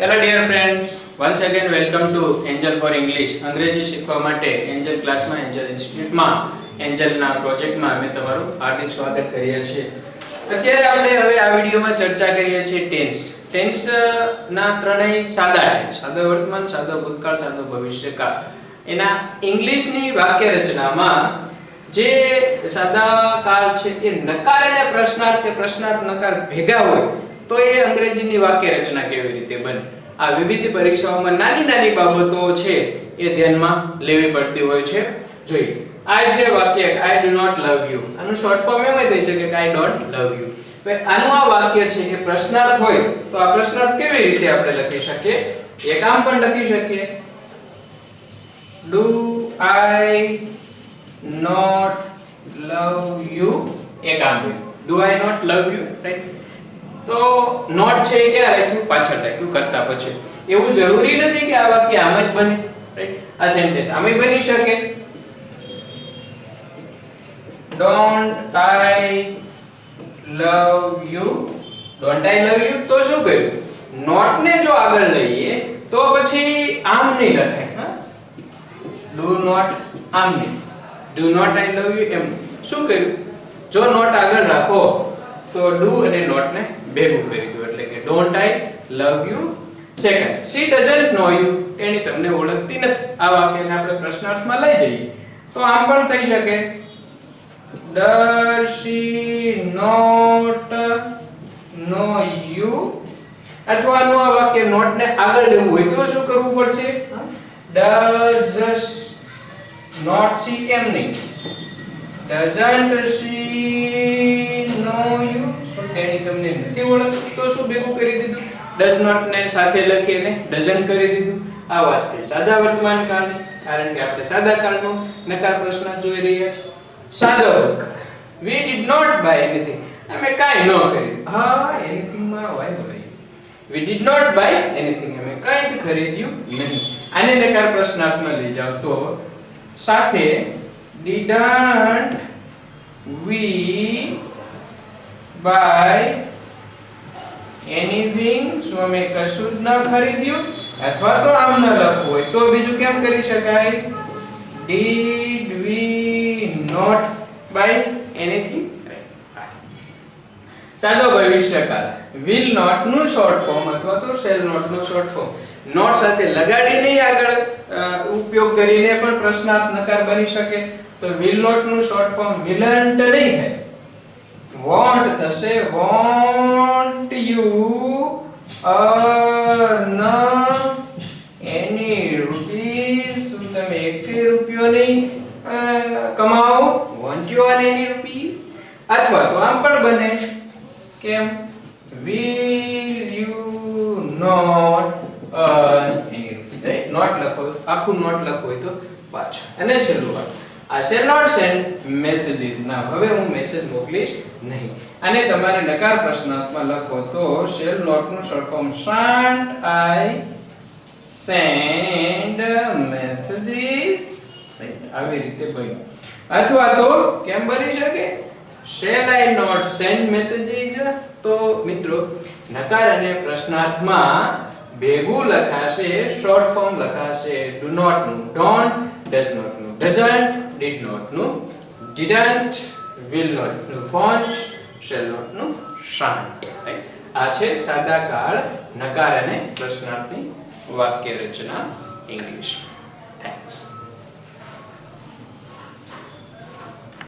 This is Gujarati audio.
Hello dear friends, once again welcome to Angel for English. અંગ્રેજી શીખવા માટે એન્જલ ક્લાસમાં, એન્જલ ઇન્સ્ટિટ્યૂટમાં, એન્જલના પ્રોજેક્ટમાં અમે તમારું હાર્દિક સ્વાગત કરીએ છીએ. અત્યારે આપણે હવે આ વિડીયોમાં ચર્ચા કરીએ છીએ ટેન્સ ના ત્રણેય સાદા ટેન્સ, સાદો વર્તમાન, સાદો ભૂતકાળ, સાદો ભવિષ્યકાળ. એના ઇંગ્લિશની વાક્ય રચનામાં જે સાદા કાળ છે એ નકાર અને પ્રશ્નાર્થ કે પ્રશ્નાર્થ નકાર ભેગા હોય તો એ અંગ્રેજીની વાક્ય રચના કેવી રીતે બને. આ વિવિધ પરીક્ષાઓમાં નાની નાની બાબતો છે એ ધ્યાનમાં લેવી પડતી હોય છે. જોઈએ, આ છે વાક્ય I do not love you. આનું શોર્ટ ફોર્મ એમ થઈ શકે કે આઈ ડોન્ટ લવ યુ. હવે આનું આ વાક્ય છે એ પ્રશ્નાર્થ હોય તો આ પ્રશ્નાર્થ કેવી રીતે આપણે લખી શકીએ? એક આમ પણ લખી શકીએ, do I not love you. એક આમ do I not love you, right? તો નોટ છે એ ક્યાં રાખ્યું? પાછળ રાખ્યું, કરતા પછી. એવું જરૂરી નથી કે આ વાક્ય આમ જ બને, રાઈટ? આ સેન્ટેન્સ આમે બની શકે. Don't I love you, don't I love you. તો શું કર્યું? નોટ ને જો આગળ લઈએ તો પછી આમ નહીં લખાય. હા, ડુ નોટ આમ નહીં, do not I love you એમ. શું કર્યું? જો નોટ આગળ રાખો તો ડુ અને નોટ ને ભેગું કરી દો, એટલે કે don't I love you second. She doesn't know you, તેણી તમને ઓળખતી નથી. આ વાક્યને આપણે પ્રશ્નાર્થમાં લઈ જઈએ તો આમ પણ થઈ શકે, does she not know you. અથવા આનું આ વાક્ય નોટ ને આગળ લેવું હોય તો શું કરવું પડશે? does not she એમ નહીં, doesn't she know you. શું તેણી તમને નથી ઓળખતી? તો શું ભેગું કરી દીધું? does not ને સાથે લખીને doesn't કરી દીધું. આ વાત છે સાદા વર્તમાન કાળની, કારણ કે આપણે સાદા કાળનો નકાર પ્રશ્ન જોઈ રહ્યા છીએ. સાદો ભૂતકાળ, we did not buy anything. અમે કાંઈ ન ખરીદ્યું. હા, anything માં વાય બોલાય. we did not buy anything. અમે કાંઈ જ ખરીદ્યું નહીં. આને નકાર પ્રશ્નાર્થમાં લઈ જાવ તો સાથે didn't we buy anything. શું અમે કશું જ ન ખરીદ્યું? અથવા તો આમ ન લખવું હોય તો બીજું કેમ કરી શકાય? did we not buy anything. સાદો ભવિષ્યકાળ, will not નું શોર્ટ ફોર્મ અથવા તો shall not નું શોર્ટ ફોર્મ નોટ સાથે લગાડીને આગળ ઉપયોગ કરીને પણ પ્રશ્નાર્થ નકાર બની શકે. તો will not નું શોર્ટ ફોર્મ willn't નહીં થાય, won't થશે. won't you earn any rupees. શું તમે એક રૂપિયો નહીં કમાઓ? won't you earn any rupees. અથવા તો આમ પણ બને, કેમ? will you not earn any rupees. Right? Not લખો, આખું નોટ લખો હોય તો પાછળ. અને છેલ્લું વાત, I shall not send messages. ના, હવે હું મેસેજ મોકલીશ નહીં. અને તમારે નકાર પ્રશ્નાર્થમાં લખો તો shall not નું short form shan't I send messages. આવી રીતે બન્યું. અથવા તો કેમ બની શકે? shall I not send messages. તો મિત્રો નકાર અને પ્રશ્નાર્થમાં ભેગું લખાશે, શોર્ટ ફોર્મ લખાશે. do not નું don't, does not નું doesn't, did not નું didn't, will not નું won't, shall not નું shan't. રાઈટ? આ છે સાદા કાળ નકાર અને પ્રશ્નાર્થની વાક્ય રચના ઇંગ્લિશ. થેન્ક્સ.